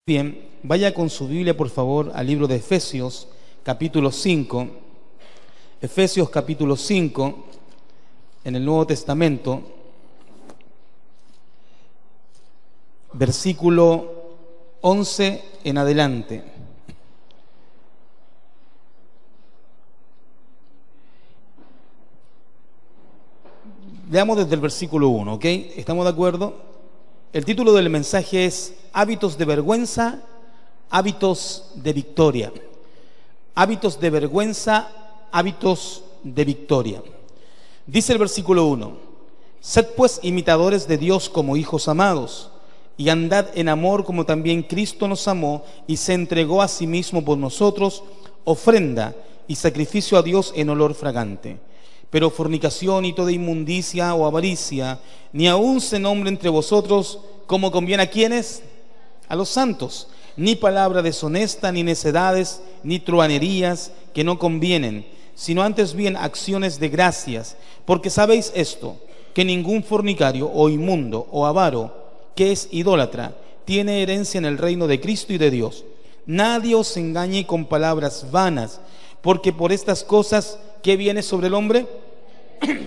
Bien, vaya con su Biblia por favor al libro de Efesios, capítulo 5. Efesios capítulo 5, en el Nuevo Testamento, versículo 11 en adelante. Veamos desde el versículo 1, ¿ok? ¿Estamos de acuerdo? El título del mensaje es Hábitos de vergüenza, hábitos de victoria. Hábitos de vergüenza, hábitos de victoria. Dice el versículo 1: Sed pues imitadores de Dios como hijos amados, y andad en amor como también Cristo nos amó y se entregó a sí mismo por nosotros, ofrenda y sacrificio a Dios en olor fragante. Pero fornicación y toda inmundicia o avaricia, ni aun se nombre entre vosotros, como conviene a quienes, a los santos, ni palabra deshonesta, ni necedades, ni truhanerías que no convienen, sino antes bien acciones de gracias, porque sabéis esto, que ningún fornicario o inmundo o avaro, que es idólatra, tiene herencia en el reino de Cristo y de Dios. Nadie os engañe con palabras vanas, porque por estas cosas, ¿qué viene sobre el hombre?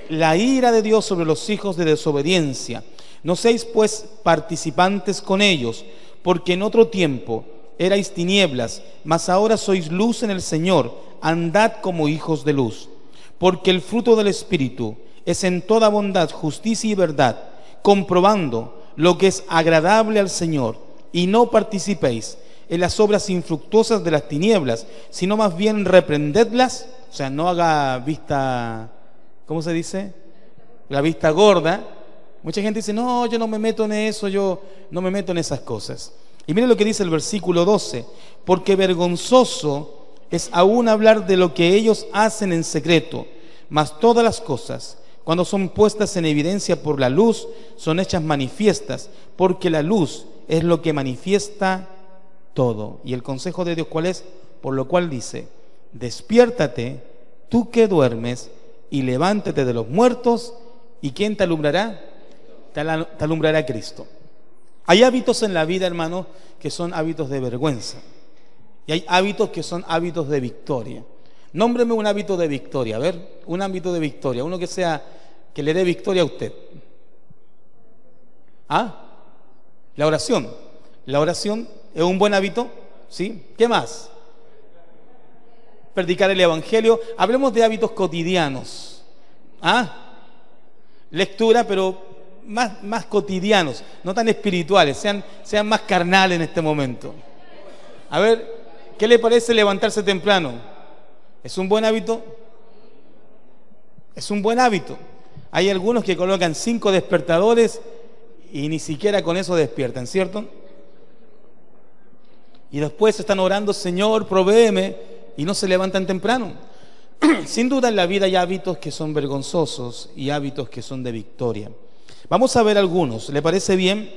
La ira de Dios sobre los hijos de desobediencia. No seáis pues participantes con ellos, porque en otro tiempo erais tinieblas, mas ahora sois luz en el Señor. Andad como hijos de luz. Porque el fruto del Espíritu es en toda bondad, justicia y verdad, comprobando lo que es agradable al Señor, y no participéis en las obras infructuosas de las tinieblas, sino más bien reprendedlas. O sea, no haga vista, ¿cómo se dice? La vista gorda. Mucha gente dice, no, yo no me meto en eso, yo no me meto en esas cosas. Y miren lo que dice el versículo 12: porque vergonzoso es aún hablar de lo que ellos hacen en secreto, mas todas las cosas, cuando son puestas en evidencia por la luz, son hechas manifiestas, porque la luz es lo que manifiesta todo. Y el consejo de Dios, ¿cuál es? Por lo cual dice: despiértate, tú que duermes, y levántate de los muertos, ¿y quién te alumbrará? Te alumbrará Cristo. Hay hábitos en la vida, hermano, que son hábitos de vergüenza, y hay hábitos que son hábitos de victoria. Nómbreme un hábito de victoria, a ver, un hábito de victoria, uno que le dé victoria a usted. ¿Ah? La oración. La oración es un buen hábito, ¿sí? ¿Qué más? Predicar el Evangelio. Hablemos de hábitos cotidianos. ¿Ah? Lectura, pero más cotidianos, no tan espirituales, sean más carnales en este momento. A ver, ¿qué le parece levantarse temprano? ¿Es un buen hábito? Es un buen hábito. Hay algunos que colocan 5 despertadores y ni siquiera con eso despiertan, ¿cierto? Y después están orando, Señor, provéeme, y no se levantan temprano. Sin duda en la vida hay hábitos que son vergonzosos y hábitos que son de victoria. Vamos a ver algunos, ¿le parece bien?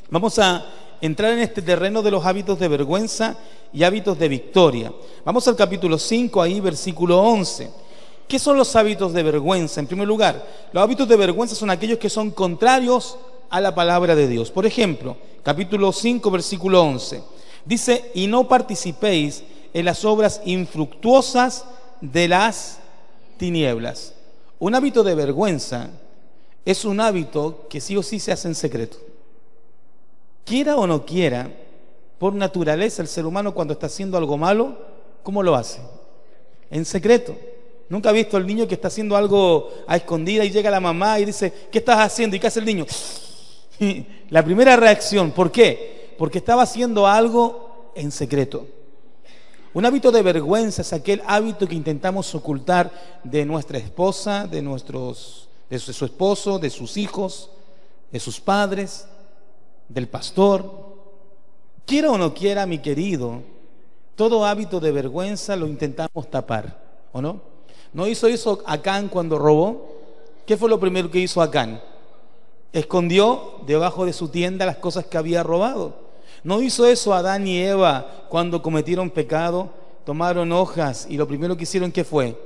Vamos a entrar en este terreno de los hábitos de vergüenza y hábitos de victoria. Vamos al capítulo 5, ahí versículo 11. ¿Qué son los hábitos de vergüenza? En primer lugar, los hábitos de vergüenza son aquellos que son contrarios a la palabra de Dios. Por ejemplo, capítulo 5, versículo 11. Dice, y no participéis en las obras infructuosas de las tinieblas. Un hábito de vergüenza es un hábito que sí o sí se hace en secreto. Quiera o no quiera, por naturaleza el ser humano cuando está haciendo algo malo, ¿cómo lo hace? En secreto. ¿Nunca ha visto al niño que está haciendo algo a escondida y llega la mamá y dice, ¿qué estás haciendo? ¿Y qué hace el niño? La primera reacción, ¿por qué? Porque estaba haciendo algo en secreto. Un hábito de vergüenza es aquel hábito que intentamos ocultar de nuestra esposa, de su esposo, de sus hijos, de sus padres, del pastor. Quiera o no quiera, mi querido, todo hábito de vergüenza lo intentamos tapar, ¿o no? ¿No hizo eso Acán cuando robó? ¿Qué fue lo primero que hizo Acán? Escondió debajo de su tienda las cosas que había robado. ¿No hizo eso Adán y Eva cuando cometieron pecado? Tomaron hojas y lo primero que hicieron, ¿qué fue?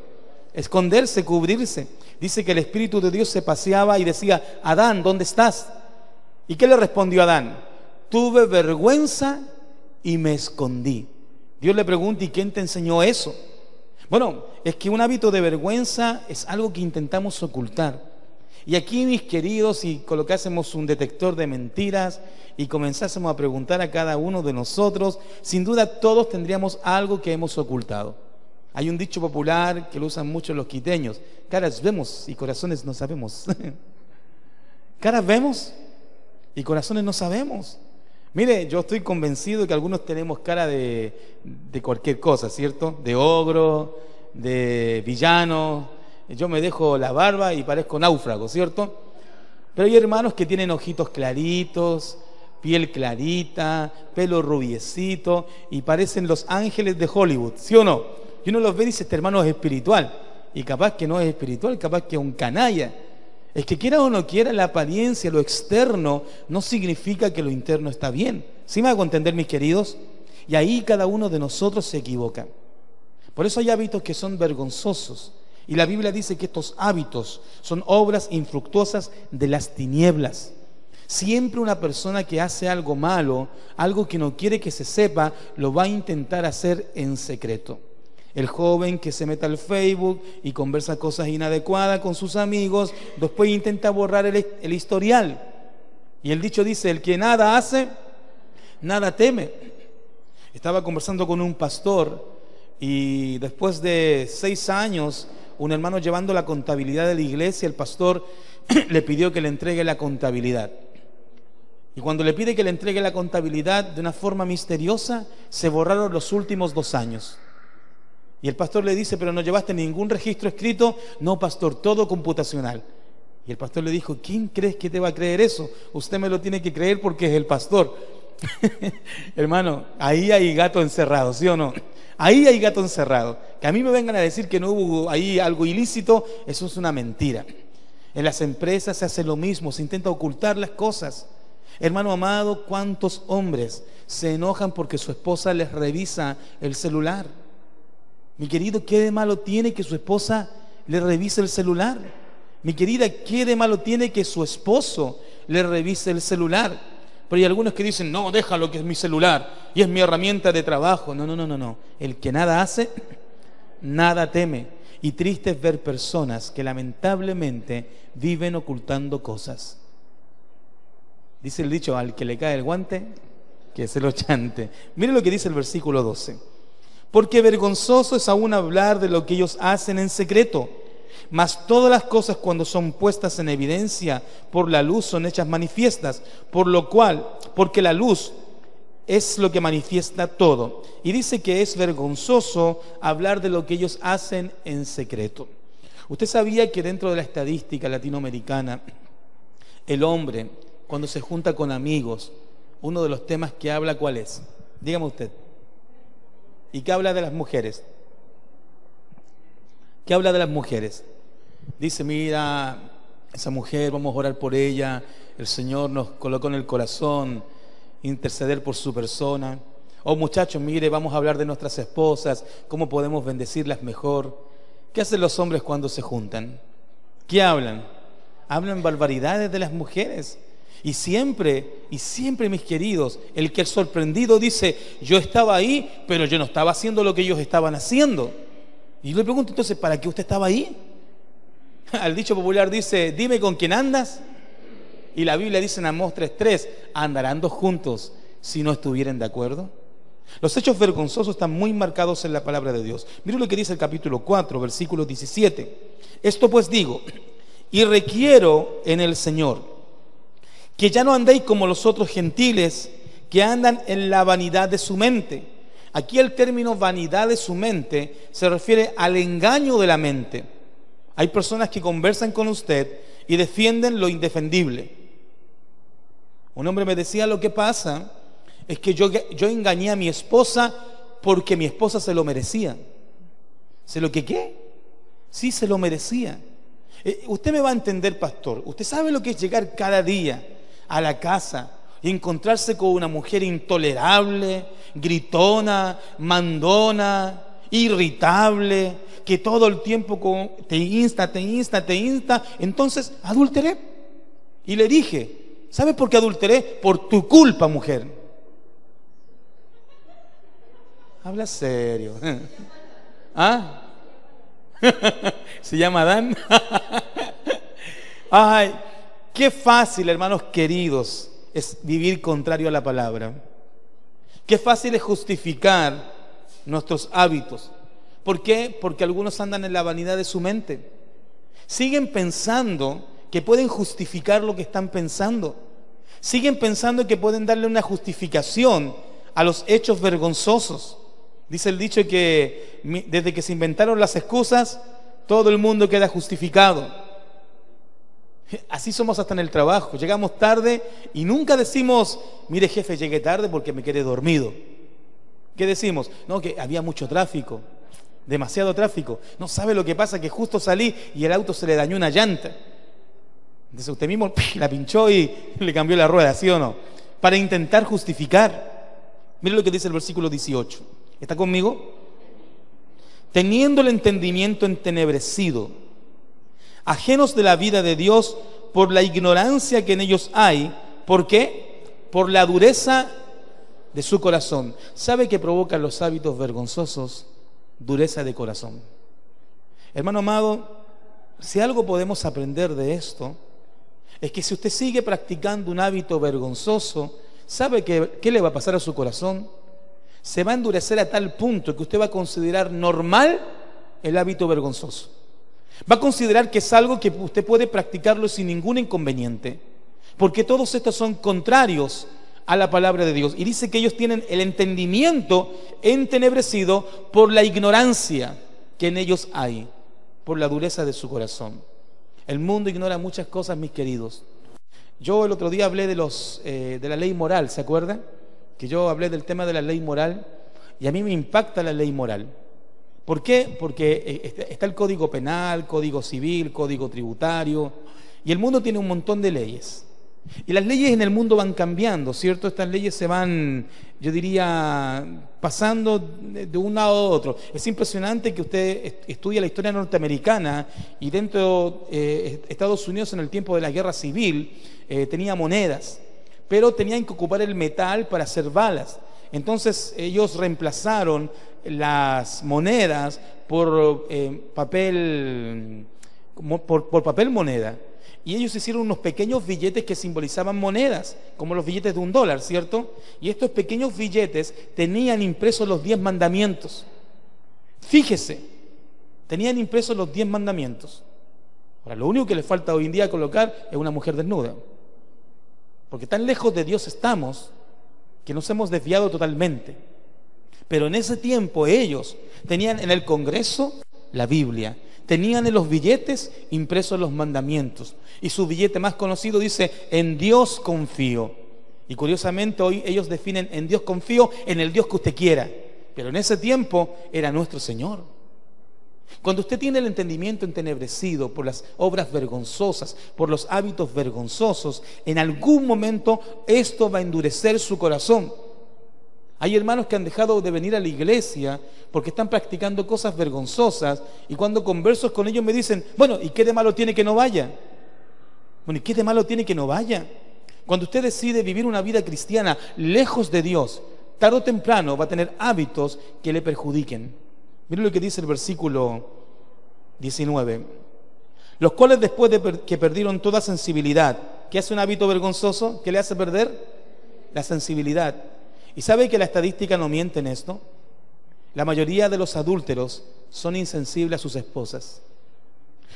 Esconderse, cubrirse. Dice que el Espíritu de Dios se paseaba y decía, Adán, ¿dónde estás? ¿Y qué le respondió Adán? Tuve vergüenza y me escondí. Dios le pregunta, ¿y quién te enseñó eso? Bueno, es que un hábito de vergüenza es algo que intentamos ocultar. Y aquí, mis queridos, si colocásemos un detector de mentiras y comenzásemos a preguntar a cada uno de nosotros, sin duda todos tendríamos algo que hemos ocultado. Hay un dicho popular que lo usan mucho los quiteños: caras vemos y corazones no sabemos. Caras vemos y corazones no sabemos. Mire, yo estoy convencido de que algunos tenemos cara de cualquier cosa, ¿cierto? De ogro, de villano. Yo me dejo la barba y parezco náufrago, ¿cierto? Pero hay hermanos que tienen ojitos claritos, piel clarita, pelo rubiecito y parecen los ángeles de Hollywood, ¿sí o no? Y uno los ve y dice, este hermano es espiritual. Y capaz que no es espiritual, capaz que es un canalla. Es que quiera o no quiera, la apariencia, lo externo, no significa que lo interno está bien. ¿Sí me hago entender, mis queridos? Y ahí cada uno de nosotros se equivoca. Por eso hay hábitos que son vergonzosos. Y la Biblia dice que estos hábitos son obras infructuosas de las tinieblas. Siempre una persona que hace algo malo, algo que no quiere que se sepa, lo va a intentar hacer en secreto. El joven que se mete al Facebook y conversa cosas inadecuadas con sus amigos, después intenta borrar el historial. Y el dicho dice, el que nada hace, nada teme. Estaba conversando con un pastor y después de 6 años, un hermano llevando la contabilidad de la iglesia, el pastor le pidió que le entregue la contabilidad. Y cuando le pide que le entregue la contabilidad, de una forma misteriosa, se borraron los últimos 2 años. Y el pastor le dice, ¿pero no llevaste ningún registro escrito? No, pastor, todo computacional. Y el pastor le dijo, ¿quién crees que te va a creer eso? Usted me lo tiene que creer porque es el pastor. Hermano, ahí hay gato encerrado, ¿sí o no? Ahí hay gato encerrado. Que a mí me vengan a decir que no hubo ahí algo ilícito, eso es una mentira. En las empresas se hace lo mismo, se intenta ocultar las cosas. Hermano amado, ¿cuántos hombres se enojan porque su esposa les revisa el celular? Mi querido, ¿qué de malo tiene que su esposa le revise el celular? Mi querida, ¿qué de malo tiene que su esposo le revise el celular? Pero hay algunos que dicen, no, déjalo que es mi celular y es mi herramienta de trabajo. No. El que nada hace, nada teme. Y triste es ver personas que lamentablemente viven ocultando cosas. Dice el dicho, al que le cae el guante, que se lo chante. Miren lo que dice el versículo 12. Porque vergonzoso es aún hablar de lo que ellos hacen en secreto, mas todas las cosas cuando son puestas en evidencia por la luz son hechas manifiestas, porque la luz es lo que manifiesta todo. Y dice que es vergonzoso hablar de lo que ellos hacen en secreto. ¿Usted sabía que dentro de la estadística latinoamericana, el hombre, cuando se junta con amigos, uno de los temas que habla, ¿cuál es? Dígame usted. ¿Y qué habla de las mujeres? ¿Qué habla de las mujeres? Dice, mira, esa mujer, vamos a orar por ella, el Señor nos colocó en el corazón interceder por su persona. Oh muchachos, mire, vamos a hablar de nuestras esposas, cómo podemos bendecirlas mejor. ¿Qué hacen los hombres cuando se juntan? ¿Qué hablan? Hablan barbaridades de las mujeres. Y siempre, mis queridos, el que es sorprendido dice, yo estaba ahí, pero yo no estaba haciendo lo que ellos estaban haciendo. Y yo le pregunto entonces, ¿para qué usted estaba ahí? El dicho popular dice, dime con quién andas. Y la Biblia dice en Amós 3:3, ¿andarán dos juntos si no estuvieran de acuerdo? Los hechos vergonzosos están muy marcados en la palabra de Dios. Miren lo que dice el capítulo 4, versículo 17. Esto pues digo, y requiero en el Señor, que ya no andéis como los otros gentiles que andan en la vanidad de su mente. Aquí el término vanidad de su mente se refiere al engaño de la mente. Hay personas que conversan con usted y defienden lo indefendible. Un hombre me decía, lo que pasa es que yo engañé a mi esposa porque mi esposa se lo merecía. ¿Se lo que qué? Sí, se lo merecía. Usted me va a entender, pastor. Usted sabe lo que es llegar cada día a la casa y encontrarse con una mujer intolerable, gritona, mandona, irritable, que todo el tiempo te insta. Entonces, adulteré. Y le dije, ¿sabes por qué adulteré? Por tu culpa, mujer. Habla serio. ¿Ah? ¿Se llama Adán? Ay, qué fácil, hermanos queridos, es vivir contrario a la palabra. Qué fácil es justificar nuestros hábitos. ¿Por qué? Porque algunos andan en la vanidad de su mente. Siguen pensando que pueden justificar lo que están pensando. Siguen pensando que pueden darle una justificación a los hechos vergonzosos. Dice el dicho que desde que se inventaron las excusas, todo el mundo queda justificado. Así somos hasta en el trabajo. Llegamos tarde y nunca decimos, mire jefe, llegué tarde porque me quedé dormido. ¿Qué decimos? No, que había mucho tráfico, demasiado tráfico. No sabe lo que pasa, que justo salí y el auto se le dañó una llanta. Entonces usted mismo la pinchó y le cambió la rueda, ¿sí o no? Para intentar justificar. Mire lo que dice el versículo 18. ¿Está conmigo? Teniendo el entendimiento entenebrecido, ajenos de la vida de Dios por la ignorancia que en ellos hay. ¿Por qué? Por la dureza de su corazón. ¿Sabe qué provocan los hábitos vergonzosos? Dureza de corazón. Hermano amado, si algo podemos aprender de esto, es que si usted sigue practicando un hábito vergonzoso, ¿sabe qué le va a pasar a su corazón? Se va a endurecer a tal punto que usted va a considerar normal el hábito vergonzoso. Va a considerar que es algo que usted puede practicarlo sin ningún inconveniente, porque todos estos son contrarios a la palabra de Dios. Y dice que ellos tienen el entendimiento entenebrecido por la ignorancia que en ellos hay, por la dureza de su corazón. El mundo ignora muchas cosas, mis queridos. Yo el otro día hablé de la ley moral, ¿se acuerdan? Que yo hablé del tema de la ley moral, y a mí me impacta la ley moral. ¿Por qué? Porque está el Código Penal, Código Civil, Código Tributario, y el mundo tiene un montón de leyes. Y las leyes en el mundo van cambiando, ¿cierto? Estas leyes se van, yo diría, pasando de un lado a otro. Es impresionante que usted estudia la historia norteamericana y dentro de Estados Unidos en el tiempo de la guerra civil tenía monedas, pero tenían que ocupar el metal para hacer balas. Entonces ellos reemplazaron las monedas por papel moneda. Y ellos hicieron unos pequeños billetes que simbolizaban monedas, como los billetes de $1, ¿cierto? Y estos pequeños billetes tenían impresos los 10 mandamientos. Fíjese, tenían impresos los 10 mandamientos. Ahora, lo único que les falta hoy en día colocar es una mujer desnuda. Porque tan lejos de Dios estamos que nos hemos desviado totalmente. Pero en ese tiempo ellos tenían en el Congreso la Biblia. Tenían en los billetes impresos los mandamientos. Y su billete más conocido dice, en Dios confío. Y curiosamente hoy ellos definen, en Dios confío, en el Dios que usted quiera. Pero en ese tiempo era nuestro Señor. Cuando usted tiene el entendimiento entenebrecido por las obras vergonzosas, por los hábitos vergonzosos, en algún momento esto va a endurecer su corazón. Hay hermanos que han dejado de venir a la iglesia porque están practicando cosas vergonzosas, y cuando converso con ellos me dicen, bueno, ¿y qué de malo tiene que no vaya? Bueno, ¿y qué de malo tiene que no vaya? Cuando usted decide vivir una vida cristiana lejos de Dios, tarde o temprano va a tener hábitos que le perjudiquen. Miren lo que dice el versículo 19. Los cuales después de que perdieron toda sensibilidad, ¿qué hace un hábito vergonzoso? ¿Qué le hace perder? La sensibilidad. ¿Y sabe que la estadística no miente en esto? La mayoría de los adúlteros son insensibles a sus esposas.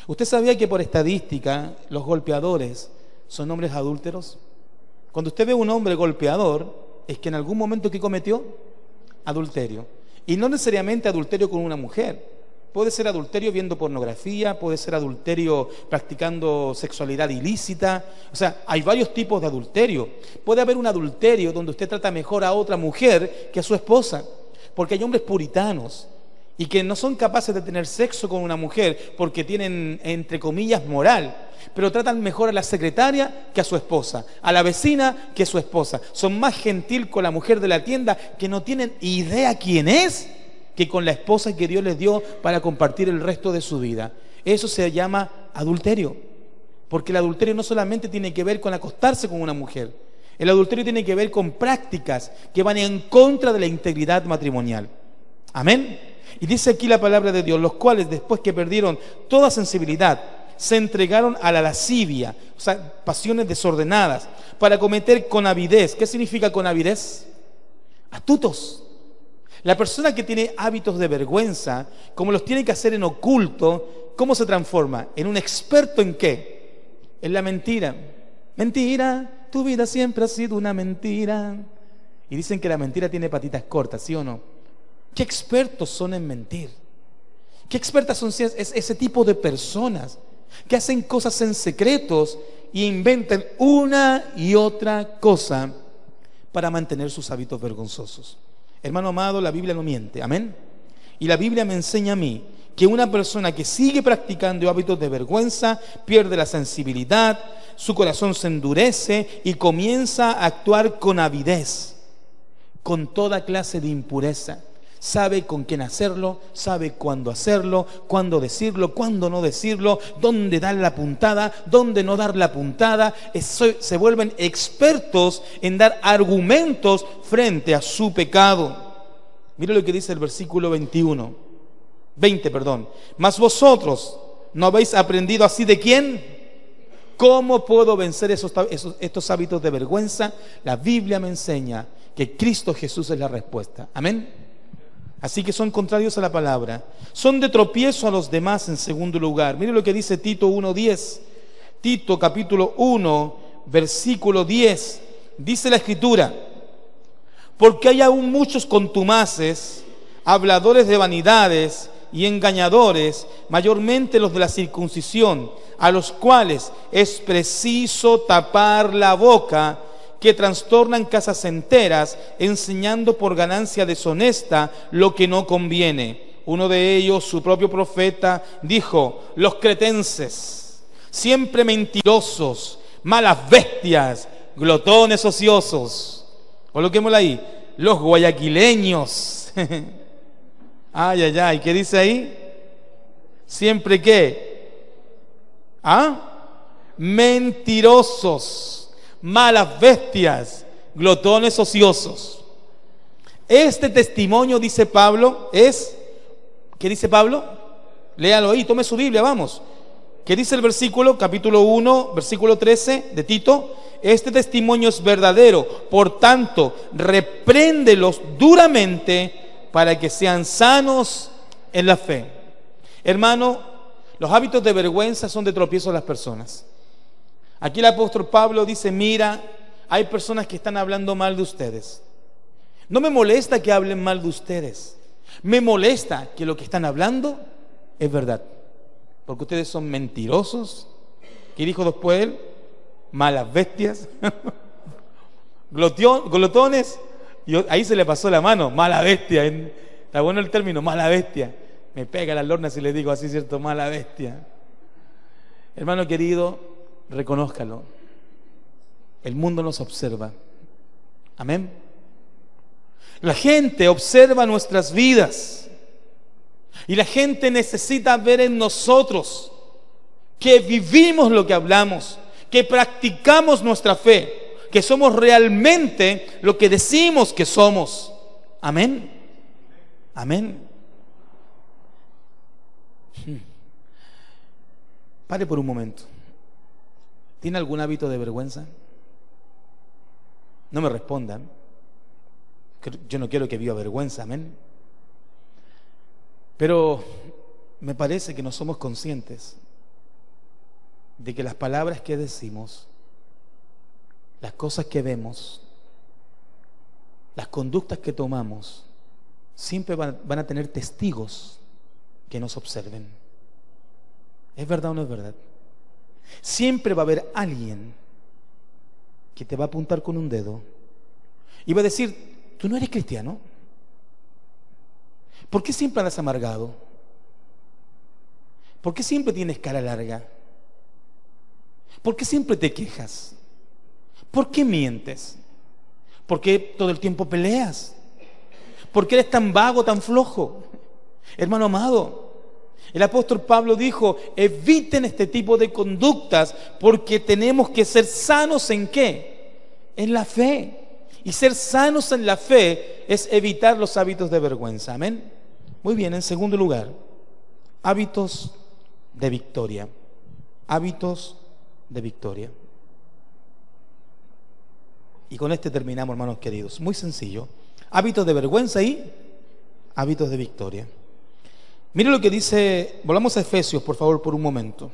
¿Usted sabía que por estadística los golpeadores son hombres adúlteros? Cuando usted ve un hombre golpeador, es que en algún momento ¿qué cometió? Adulterio. Y no necesariamente adulterio con una mujer. Puede ser adulterio viendo pornografía, puede ser adulterio practicando sexualidad ilícita. O sea, hay varios tipos de adulterio. Puede haber un adulterio donde usted trata mejor a otra mujer que a su esposa, porque hay hombres puritanos y que no son capaces de tener sexo con una mujer porque tienen, entre comillas, moral, pero tratan mejor a la secretaria que a su esposa, a la vecina que a su esposa. Son más gentil con la mujer de la tienda, que no tienen idea quién es, que con la esposa que Dios les dio para compartir el resto de su vida. Eso se llama adulterio, porque el adulterio no solamente tiene que ver con acostarse con una mujer. El adulterio tiene que ver con prácticas que van en contra de la integridad matrimonial. Amén. Y dice aquí la palabra de Dios, los cuales después que perdieron toda sensibilidad, se entregaron a la lascivia, o sea, pasiones desordenadas, para cometer con avidez. ¿Qué significa con avidez? Astutos. La persona que tiene hábitos de vergüenza, como los tiene que hacer en oculto, ¿cómo se transforma? En un experto ¿en qué? En la mentira. Mentira, tu vida siempre ha sido una mentira. Y dicen que la mentira tiene patitas cortas, ¿sí o no? ¿Qué expertos son en mentir? ¿Qué expertas son ese tipo de personas que hacen cosas en secretos y inventan una y otra cosa para mantener sus hábitos vergonzosos? Hermano amado, la Biblia no miente, amén. Y la Biblia me enseña a mí que una persona que sigue practicando hábitos de vergüenza pierde la sensibilidad, su corazón se endurece y comienza a actuar con avidez, con toda clase de impureza. Sabe con quién hacerlo, sabe cuándo hacerlo, cuándo decirlo, cuándo no decirlo, dónde dar la puntada, dónde no dar la puntada. Se vuelven expertos en dar argumentos frente a su pecado. Mire lo que dice el versículo 20, perdón. Mas vosotros no habéis aprendido así de quién. ¿Cómo puedo vencer estos hábitos de vergüenza? La Biblia me enseña que Cristo Jesús es la respuesta. Amén. Así que son contrarios a la palabra. Son de tropiezo a los demás en segundo lugar. Mire lo que dice Tito 1:10. Tito capítulo 1, versículo 10. Dice la Escritura: porque hay aún muchos contumaces, habladores de vanidades y engañadores, mayormente los de la circuncisión, a los cuales es preciso tapar la boca, que trastornan casas enteras, enseñando por ganancia deshonesta lo que no conviene. Uno de ellos, su propio profeta, dijo: los cretenses, siempre mentirosos, malas bestias, glotones ociosos. Coloquémosla ahí, los guayaquileños. Ay, ay, ay, ¿qué dice ahí? Siempre ¿qué? Mentirosos, malas bestias, glotones ociosos. Este testimonio, dice Pablo, es... ¿Qué dice Pablo? Léalo ahí, tome su Biblia, vamos. ¿Qué dice el versículo? Capítulo 1, versículo 13 de Tito. Este testimonio es verdadero, por tanto, repréndelos duramente para que sean sanos en la fe. Hermano, los hábitos de vergüenza son de tropiezo a las personas. Aquí el apóstol Pablo dice: mira, hay personas que están hablando mal de ustedes. No me molesta que hablen mal de ustedes. Me molesta que lo que están hablando es verdad. Porque ustedes son mentirosos. ¿Qué dijo después él? Malas bestias. Glotones. Y ahí se le pasó la mano. Mala bestia. Está bueno el término, mala bestia. Me pega la lorna si le digo así, ¿cierto? Mala bestia. Hermano querido, reconózcalo. El mundo nos observa. Amén. La gente observa nuestras vidas y la gente necesita ver en nosotros que vivimos lo que hablamos, que practicamos nuestra fe, que somos realmente lo que decimos que somos. Amén. Amén. Pare por un momento. ¿Tiene algún hábito de vergüenza? No me respondan. Yo no quiero que viva vergüenza, amén. Pero me parece que no somos conscientes de que las palabras que decimos, las cosas que vemos, las conductas que tomamos, siempre van a tener testigos que nos observen. ¿Es verdad o no es verdad? Siempre va a haber alguien que te va a apuntar con un dedo y va a decir: ¿tú no eres cristiano? ¿Por qué siempre andas amargado? ¿Por qué siempre tienes cara larga? ¿Por qué siempre te quejas? ¿Por qué mientes? ¿Por qué todo el tiempo peleas? ¿Por qué eres tan vago, tan flojo? Hermano amado, el apóstol Pablo dijo: eviten este tipo de conductas, porque tenemos que ser sanos ¿en qué? En la fe. Y ser sanos en la fe es evitar los hábitos de vergüenza. Amén. Muy bien, en segundo lugar, hábitos de victoria. Hábitos de victoria. Y con este terminamos, hermanos queridos. Muy sencillo. Hábitos de vergüenza y hábitos de victoria. Mire lo que dice, volvamos a Efesios, por favor, por un momento.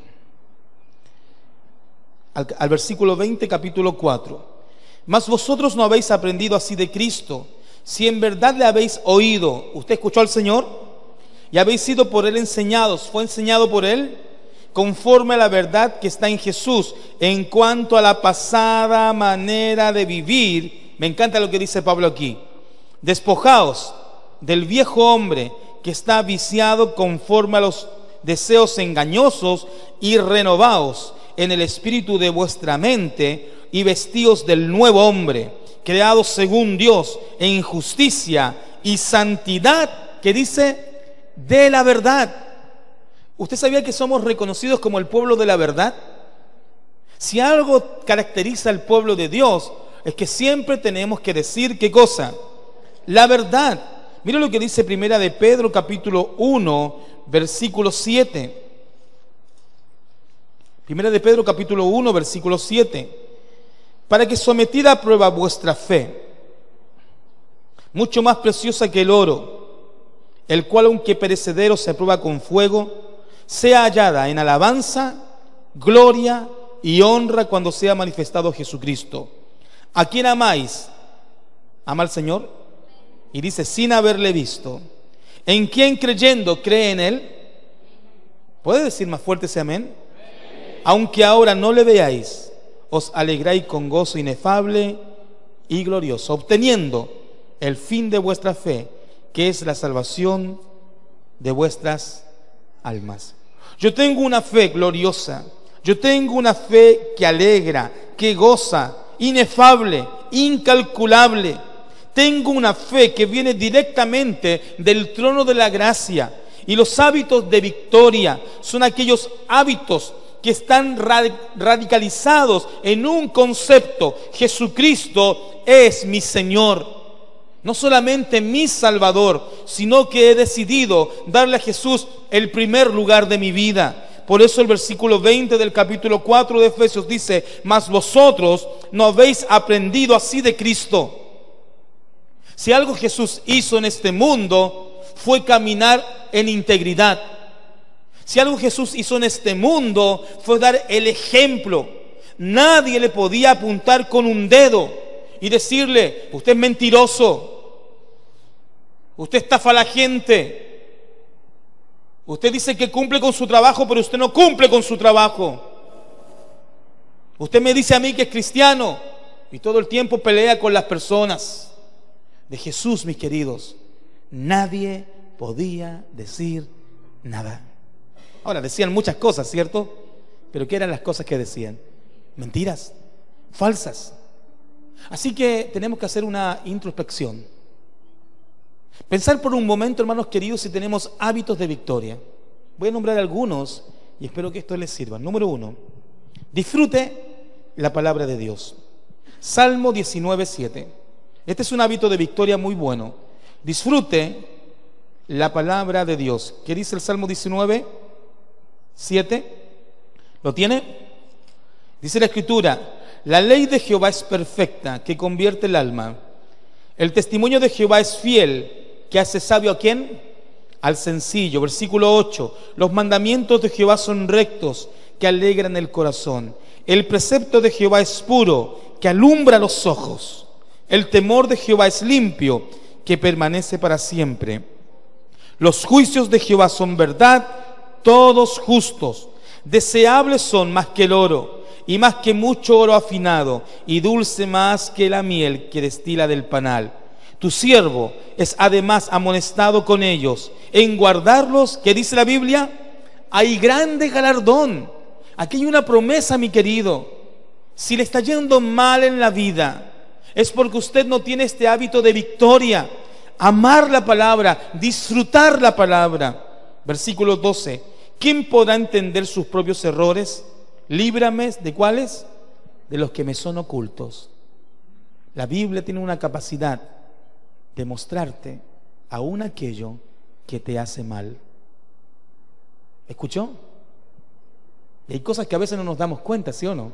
Al versículo 20, capítulo 4. Mas vosotros no habéis aprendido así de Cristo, si en verdad le habéis oído. ¿Usted escuchó al Señor? Y habéis sido por Él enseñados. ¿Fue enseñado por Él? Conforme a la verdad que está en Jesús, en cuanto a la pasada manera de vivir. Me encanta lo que dice Pablo aquí. Despojaos del viejo hombre que está viciado conforme a los deseos engañosos, y renovaos en el espíritu de vuestra mente, y vestíos del nuevo hombre, creado según Dios en justicia y santidad, que dice, de la verdad. ¿Usted sabía que somos reconocidos como el pueblo de la verdad? Si algo caracteriza al pueblo de Dios, es que siempre tenemos que decir, ¿qué cosa? La verdad. Mira lo que dice Primera de Pedro, capítulo 1, versículo 7. Primera de Pedro, capítulo 1, versículo 7. Para que sometida a prueba vuestra fe, mucho más preciosa que el oro, el cual aunque perecedero se prueba con fuego, sea hallada en alabanza, gloria y honra cuando sea manifestado Jesucristo. ¿A quién amáis? ¿Ama al Señor? Y dice, sin haberle visto. ¿En quién creyendo cree en Él? ¿Puede decir más fuerte ese amén? Aunque ahora no le veáis, os alegráis con gozo inefable y glorioso, obteniendo el fin de vuestra fe, que es la salvación de vuestras almas. Yo tengo una fe gloriosa, yo tengo una fe que alegra, que goza, inefable, incalculable. Tengo una fe que viene directamente del trono de la gracia. Y los hábitos de victoria son aquellos hábitos que están radicalizados en un concepto: Jesucristo es mi Señor, no solamente mi Salvador, sino que he decidido darle a Jesús el primer lugar de mi vida. Por eso el versículo 20 del capítulo 4 de Efesios dice: mas vosotros no habéis aprendido así de Cristo. Si algo Jesús hizo en este mundo fue caminar en integridad. Si algo Jesús hizo en este mundo fue dar el ejemplo. Nadie le podía apuntar con un dedo y decirle: usted es mentiroso, usted estafa a la gente, usted dice que cumple con su trabajo, pero usted no cumple con su trabajo. Usted me dice a mí que es cristiano y todo el tiempo pelea con las personas. De Jesús, mis queridos, nadie podía decir nada. Ahora, decían muchas cosas, ¿cierto? Pero ¿qué eran las cosas que decían? Mentiras, falsas. Así que tenemos que hacer una introspección. Pensar por un momento, hermanos queridos, si tenemos hábitos de victoria. Voy a nombrar algunos y espero que esto les sirva. Número 1, disfrute la palabra de Dios. Salmo 19:7. Este es un hábito de victoria muy bueno. Disfrute la palabra de Dios. ¿Qué dice el Salmo 19:7? ¿Lo tiene? Dice la Escritura: la ley de Jehová es perfecta, que convierte el alma. El testimonio de Jehová es fiel, que hace sabio ¿a quién? Al sencillo. Versículo 8: los mandamientos de Jehová son rectos, que alegran el corazón. El precepto de Jehová es puro, que alumbra los ojos. El temor de Jehová es limpio, que permanece para siempre. Los juicios de Jehová son verdad, todos justos. Deseables son más que el oro, y más que mucho oro afinado, y dulce más que la miel que destila del panal. Tu siervo es además amonestado con ellos. En guardarlos, ¿qué dice la Biblia? Hay grande galardón. Aquí hay una promesa, mi querido. Si le está yendo mal en la vida, es porque usted no tiene este hábito de victoria. Amar la palabra, disfrutar la palabra. Versículo 12: ¿quién podrá entender sus propios errores? Líbrame, ¿de cuáles? De los que me son ocultos. La Biblia tiene una capacidad de mostrarte aún aquello que te hace mal. ¿Escuchó? Y hay cosas que a veces no nos damos cuenta, ¿sí o no?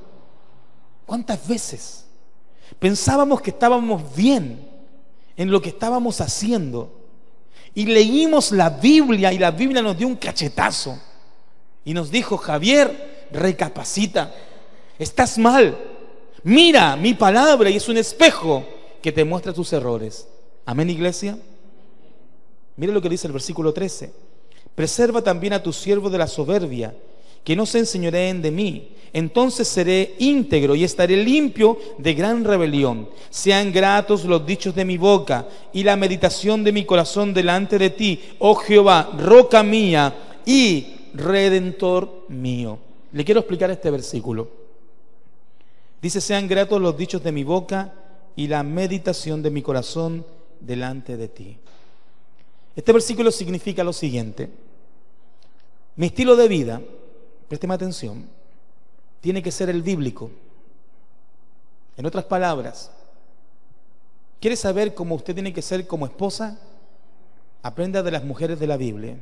¿Cuántas veces pensábamos que estábamos bien en lo que estábamos haciendo y leímos la Biblia y la Biblia nos dio un cachetazo y nos dijo: Javier, recapacita, estás mal, mira mi palabra y es un espejo que te muestra tus errores? Amén, iglesia. Mira lo que dice el versículo 13: preserva también a tus siervos de la soberbia, que no se enseñoreen de mí. Entonces seré íntegro y estaré limpio de gran rebelión. Sean gratos los dichos de mi boca y la meditación de mi corazón delante de ti, oh Jehová, roca mía y redentor mío. Le quiero explicar este versículo. Dice: sean gratos los dichos de mi boca y la meditación de mi corazón delante de ti. Este versículo significa lo siguiente: mi estilo de vida, présteme atención, tiene que ser el bíblico. En otras palabras, ¿quiere saber cómo usted tiene que ser como esposa? Aprenda de las mujeres de la Biblia.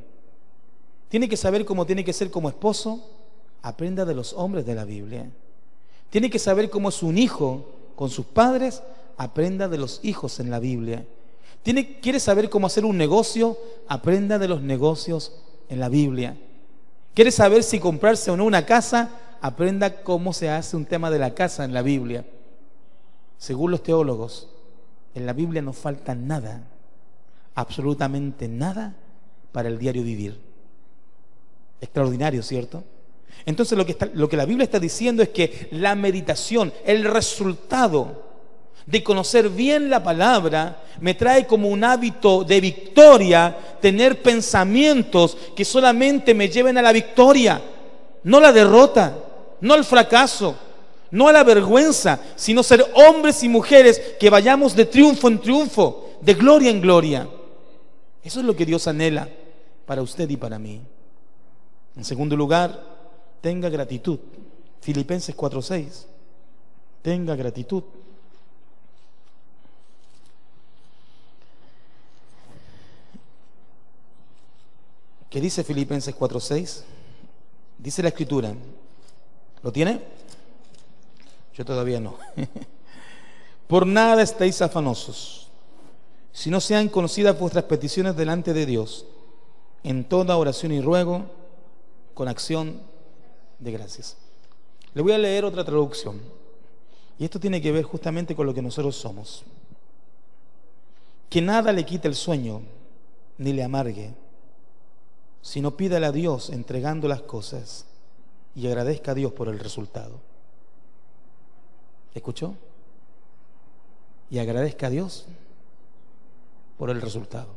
¿Tiene que saber cómo tiene que ser como esposo? Aprenda de los hombres de la Biblia. ¿Tiene que saber cómo es un hijo con sus padres? Aprenda de los hijos en la Biblia. ¿Quiere saber cómo hacer un negocio? Aprenda de los negocios en la Biblia. ¿Quiere saber si comprarse o no una casa? Aprenda cómo se hace un tema de la casa en la Biblia. Según los teólogos, en la Biblia no falta nada, absolutamente nada, para el diario vivir. Extraordinario, ¿cierto? Entonces lo que la Biblia está diciendo es que la meditación, el resultado de conocer bien la palabra, me trae como un hábito de victoria tener pensamientos que solamente me lleven a la victoria, no la derrota, no al fracaso, no a la vergüenza, sino ser hombres y mujeres que vayamos de triunfo en triunfo, de gloria en gloria. Eso es lo que Dios anhela para usted y para mí. En segundo lugar, tenga gratitud. Filipenses 4:6. Tenga gratitud. ¿Qué dice Filipenses 4:6? Dice la Escritura. ¿Lo tiene? Yo todavía no. Por nada estéis afanosos, si no sean conocidas vuestras peticiones delante de Dios, en toda oración y ruego, con acción de gracias. Le voy a leer otra traducción. Y esto tiene que ver justamente con lo que nosotros somos. Que nada le quite el sueño, ni le amargue, sino pídale a Dios entregando las cosas y agradezca a Dios por el resultado. ¿Escuchó? Y agradezca a Dios por el resultado.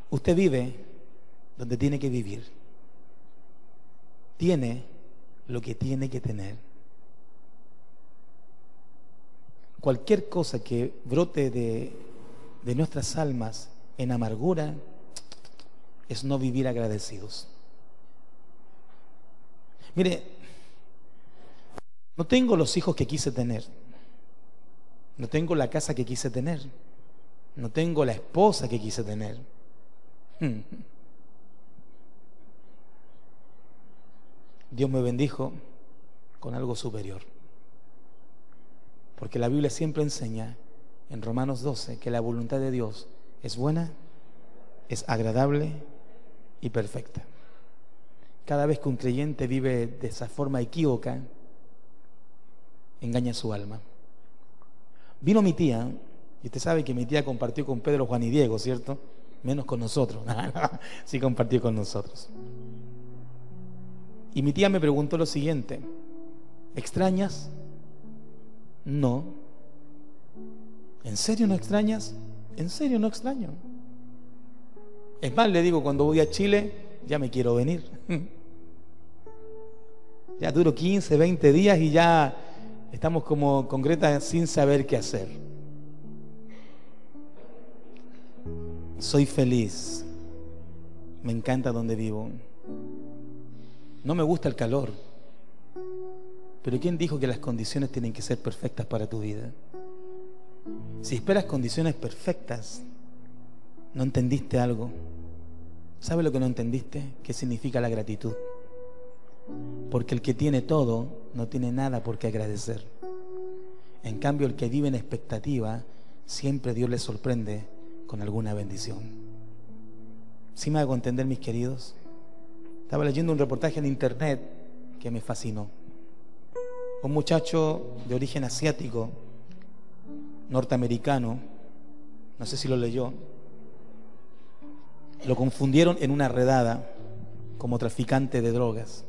Usted vive donde tiene que vivir. Tiene lo que tiene que tener. Cualquier cosa que brote de nuestras almas en amargura es no vivir agradecidos. Mire, no tengo los hijos que quise tener, no tengo la casa que quise tener, no tengo la esposa que quise tener. Dios me bendijo con algo superior, porque la Biblia siempre enseña en Romanos 12 que la voluntad de Dios es buena, es agradable y perfecta. Cada vez que un creyente vive de esa forma equívoca, engaña su alma. Vino mi tía, y usted sabe que mi tía compartió con Pedro, Juan y Diego, ¿cierto? Menos con nosotros. Sí compartió con nosotros. Y mi tía me preguntó lo siguiente: ¿extrañas? No. ¿En serio no extrañas? En serio no extraño. Es más, le digo, cuando voy a Chile, ya me quiero venir. Ya duro 15, 20 días y ya estamos como con Greta sin saber qué hacer. Soy feliz. Me encanta donde vivo. No me gusta el calor. Pero ¿quién dijo que las condiciones tienen que ser perfectas para tu vida? Si esperas condiciones perfectas, no entendiste algo. ¿Sabe lo que no entendiste? ¿Qué significa la gratitud? Porque el que tiene todo no tiene nada por qué agradecer. En cambio, el que vive en expectativa, siempre Dios le sorprende con alguna bendición. ¿Sí me hago entender, mis queridos? Estaba leyendo un reportaje en internet que me fascinó. Un muchacho de origen asiático, norteamericano, no sé si lo leyó, lo confundieron en una redada como traficante de drogas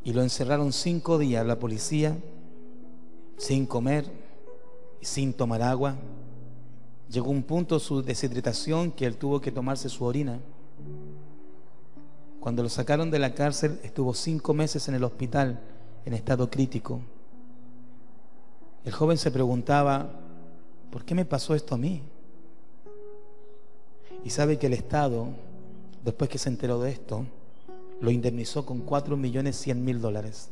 y lo encerraron 5 días la policía, sin comer y sin tomar agua. Llegó un punto su deshidratación que él tuvo que tomarse su orina. Cuando lo sacaron de la cárcel, estuvo 5 meses en el hospital en estado crítico. El joven se preguntaba, ¿por qué me pasó esto a mí? Y sabe que el Estado, después que se enteró de esto, lo indemnizó con $4.100.000.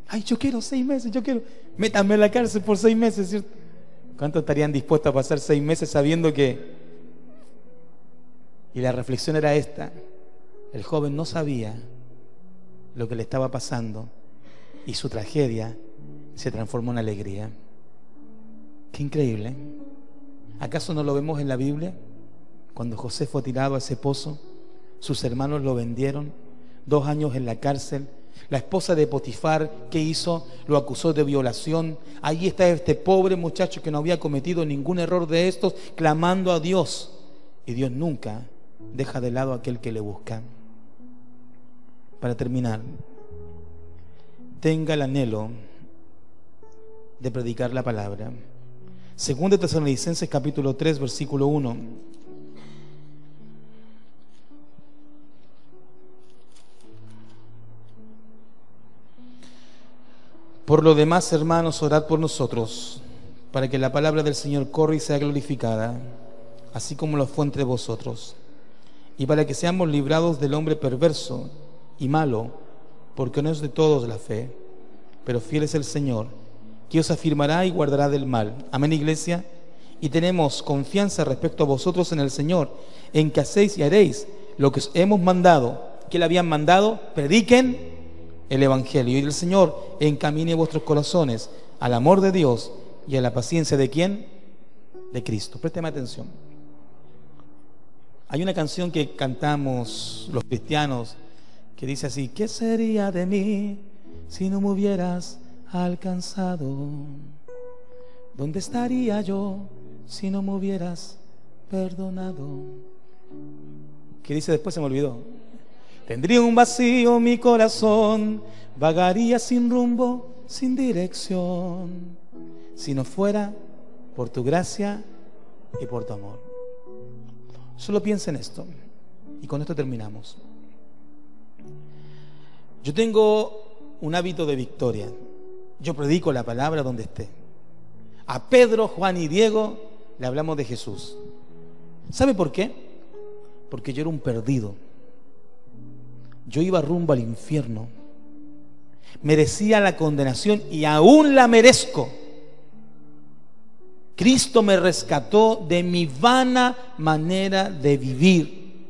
Ay, yo quiero 6 meses, yo quiero. Métanme en la cárcel por 6 meses, ¿cierto? ¿Cuántos estarían dispuestos a pasar 6 meses sabiendo que? Y la reflexión era esta: el joven no sabía lo que le estaba pasando y su tragedia se transformó en alegría. Qué increíble. ¿Acaso no lo vemos en la Biblia? Cuando José fue tirado a ese pozo, sus hermanos lo vendieron, 2 años en la cárcel. La esposa de Potifar, ¿qué hizo? Lo acusó de violación. Ahí está este pobre muchacho que no había cometido ningún error de estos, clamando a Dios. Y Dios nunca deja de lado a aquel que le busca. Para terminar, tenga el anhelo de predicar la palabra. 2 Tesalonicenses capítulo 3, versículo 1. Por lo demás, hermanos, orad por nosotros, para que la palabra del Señor corra y sea glorificada, así como lo fue entre vosotros, y para que seamos librados del hombre perverso y malo, porque no es de todos la fe, pero fiel es el Señor, que os afirmará y guardará del mal. Amén, iglesia. Y tenemos confianza respecto a vosotros en el Señor, en que hacéis y haréis lo que os hemos mandado. ¿Qué le habían mandado? Prediquen el Evangelio. Y el Señor encamine vuestros corazones al amor de Dios y a la paciencia ¿de quién? De Cristo. Présteme atención. Hay una canción que cantamos los cristianos que dice así: ¿qué sería de mí si no me hubieras alcanzado? ¿Dónde estaría yo si no me hubieras perdonado? ¿Qué dice después? Se me olvidó. Tendría un vacío mi corazón, vagaría sin rumbo, sin dirección, si no fuera por tu gracia y por tu amor. Solo piensa en esto y con esto terminamos. Yo tengo un hábito de victoria. Yo predico la palabra donde esté. A Pedro, Juan y Diego le hablamos de Jesús. ¿Sabe por qué? Porque yo era un perdido. Yo iba rumbo al infierno. Merecía la condenación y aún la merezco. Cristo me rescató de mi vana manera de vivir.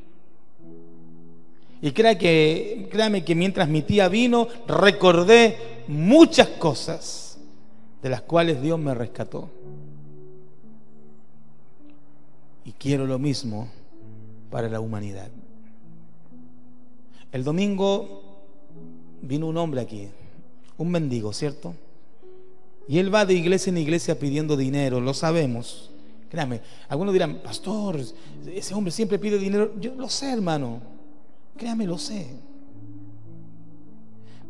Y créame que mientras mi tía vino, recordé muchas cosas de las cuales Dios me rescató. Y quiero lo mismo para la humanidad. El domingo vino un hombre aquí, un mendigo, ¿cierto? Y él va de iglesia en iglesia pidiendo dinero, lo sabemos. Créame, algunos dirán: pastor, ese hombre siempre pide dinero. Yo lo sé, hermano, créame, lo sé.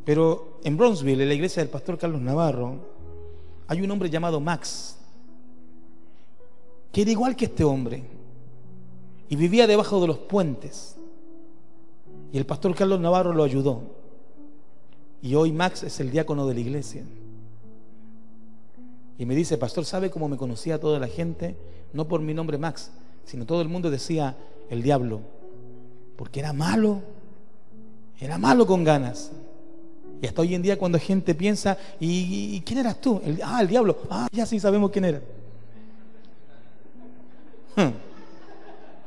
Pero en Bronzeville, en la iglesia del pastor Carlos Navarro, hay un hombre llamado Max, que era igual que este hombre, y vivía debajo de los puentes. Y el pastor Carlos Navarro lo ayudó. Y hoy Max es el diácono de la iglesia. Y me dice: pastor, ¿sabe cómo me conocía toda la gente? No por mi nombre Max, sino todo el mundo decía el diablo, porque era malo con ganas. Y hasta hoy en día cuando gente piensa: ¿y quién eras tú? El diablo. Ya sí sabemos quién era.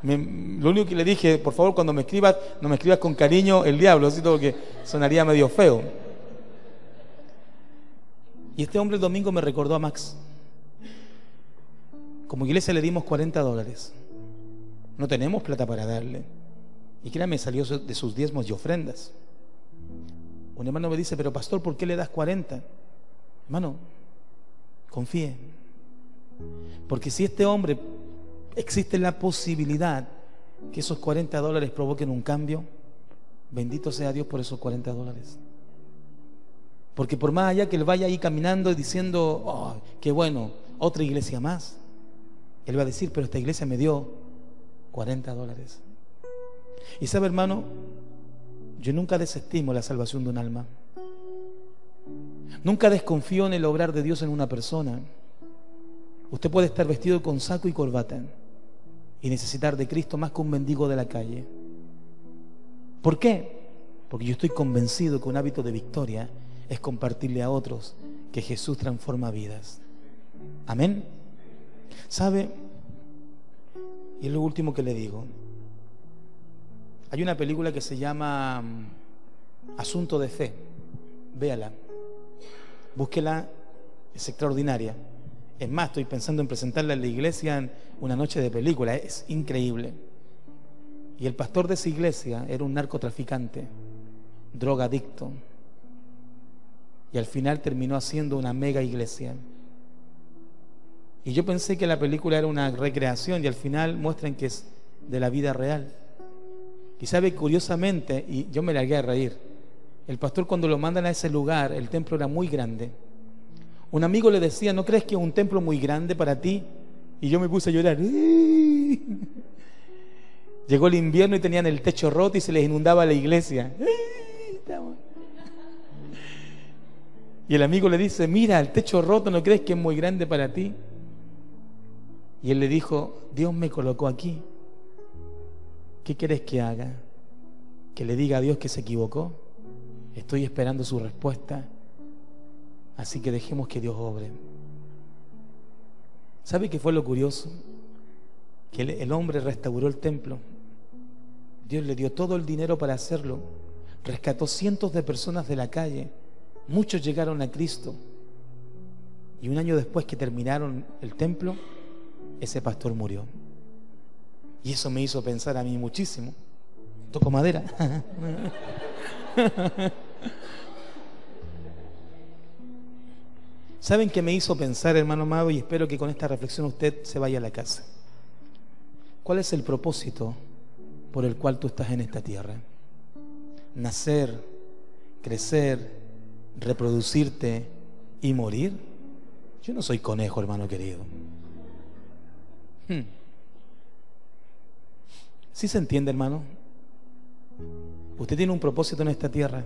Lo único que le dije, por favor, cuando me escribas, no me escribas con cariño el diablo, así todo, que sonaría medio feo. Y este hombre el domingo me recordó a Max. Como iglesia le dimos $40. No tenemos plata para darle. Y créame, salió de sus diezmos y ofrendas. Un hermano me dice, pero pastor, ¿por qué le das 40? Hermano, confíe. Porque si este hombre, existe la posibilidad que esos $40 provoquen un cambio, bendito sea Dios por esos $40. Porque por más allá que él vaya ahí caminando y diciendo, oh, qué bueno, otra iglesia más, él va a decir, pero esta iglesia me dio $40. Y sabe, hermano, yo nunca desestimo la salvación de un alma. Nunca desconfío en el obrar de Dios en una persona. Usted puede estar vestido con saco y corbata y necesitar de Cristo más que un mendigo de la calle. ¿Por qué? Porque yo estoy convencido que un hábito de victoria es compartirle a otros que Jesús transforma vidas. Amén. ¿Sabe? Y es lo último que le digo. Hay una película que se llama Asunto de Fe. Véala. Búsquela, es extraordinaria. Es más, estoy pensando en presentarla en la iglesia en una noche de película. Es increíble. Y el pastor de esa iglesia era un narcotraficante, drogadicto. Y al final terminó haciendo una mega iglesia. Y yo pensé que la película era una recreación y al final muestran que es de la vida real. Y sabe, curiosamente, y yo me largué a reír, el pastor cuando lo mandan a ese lugar, el templo era muy grande. Un amigo le decía, ¿no crees que es un templo muy grande para ti? Y yo me puse a llorar. Llegó el invierno y tenían el techo roto y se les inundaba la iglesia. Y el amigo le dice, mira, el techo roto, ¿no crees que es muy grande para ti? Y él le dijo, Dios me colocó aquí. ¿Qué quieres que haga? ¿Que le diga a Dios que se equivocó? Estoy esperando su respuesta. Así que dejemos que Dios obre. ¿Sabe qué fue lo curioso? Que el hombre restauró el templo. Dios le dio todo el dinero para hacerlo. Rescató cientos de personas de la calle. Muchos llegaron a Cristo. Y un año después que terminaron el templo, ese pastor murió. Y eso me hizo pensar a mí muchísimo. Toco madera. ¿Saben qué me hizo pensar, hermano amado? Y espero que con esta reflexión usted se vaya a la casa. ¿Cuál es el propósito por el cual tú estás en esta tierra? ¿Nacer, crecer, reproducirte y morir? Yo no soy conejo, hermano querido. ¿Sí se entiende, hermano? Usted tiene un propósito en esta tierra.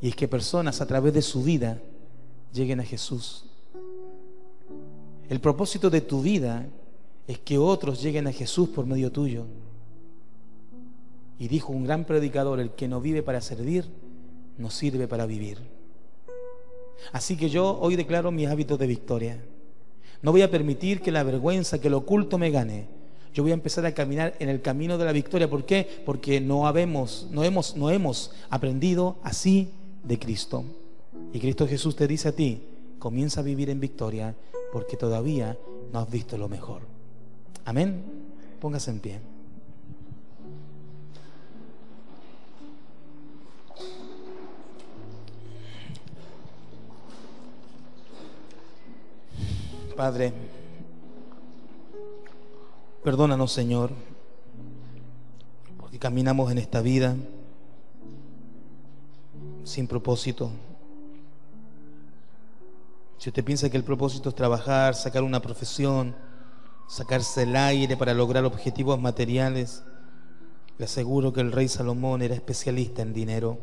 Y es que personas a través de su vida lleguen a Jesús. El propósito de tu vida es que otros lleguen a Jesús por medio tuyo. Y dijo un gran predicador, el que no vive para servir, no sirve para vivir. Así que yo hoy declaro mis hábitos de victoria. No voy a permitir que la vergüenza, que el oculto me gane. Yo voy a empezar a caminar en el camino de la victoria. ¿Por qué? Porque no hemos aprendido así de Cristo. Y Cristo Jesús te dice a ti, comienza a vivir en victoria, porque todavía no has visto lo mejor. Amén. Póngase en pie. Padre, perdónanos, Señor, porque caminamos en esta vida sin propósito. Si usted piensa que el propósito es trabajar, sacar una profesión, sacarse el aire para lograr objetivos materiales, le aseguro que el rey Salomón era especialista en dinero.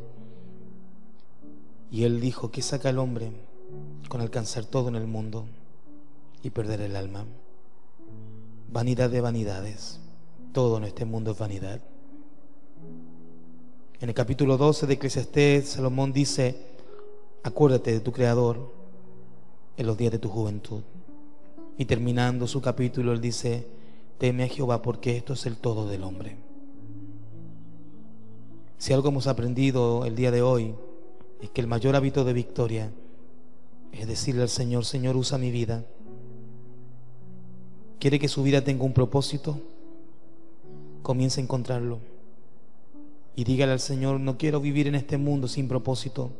Y él dijo, ¿qué saca el hombre con alcanzar todo en el mundo y perder el alma? Vanidad de vanidades. Todo en este mundo es vanidad. En el capítulo 12 de Eclesiastés, Salomón dice, acuérdate de tu Creador en los días de tu juventud. Y terminando su capítulo, él dice, Teme a Jehová, porque esto es el todo del hombre. Si algo hemos aprendido el día de hoy, es que el mayor hábito de victoria es decirle al Señor: Señor, usa mi vida. ¿Quiere que su vida tenga un propósito? Comience a encontrarlo. Y dígale al Señor: no quiero vivir en este mundo sin propósito.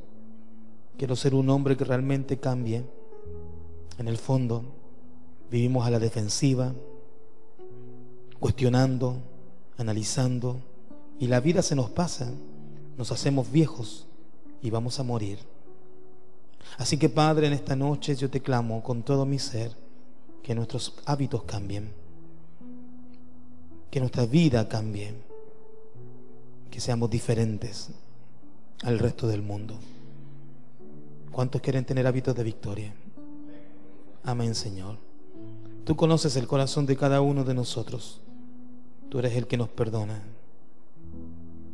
Quiero ser un hombre que realmente cambie. En el fondo, vivimos a la defensiva, cuestionando, analizando, y la vida se nos pasa, nos hacemos viejos y vamos a morir. Así que, Padre, en esta noche yo te clamo con todo mi ser que nuestros hábitos cambien, que nuestra vida cambie, que seamos diferentes al resto del mundo. ¿Cuántos quieren tener hábitos de victoria? Amén, Señor. Tú conoces el corazón de cada uno de nosotros. Tú eres el que nos perdona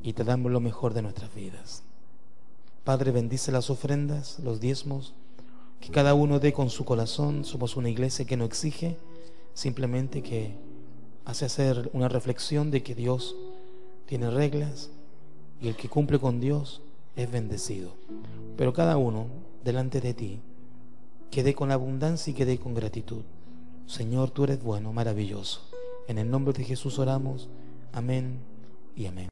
y te damos lo mejor de nuestras vidas. Padre, bendice las ofrendas, los diezmos, que cada uno dé con su corazón. Somos una iglesia que no exige, simplemente que hace hacer una reflexión de que Dios tiene reglas y el que cumple con Dios es bendecido. Pero cada uno delante de ti, que dé con abundancia y que dé con gratitud. Señor, tú eres bueno, maravilloso. En el nombre de Jesús oramos. Amén y amén.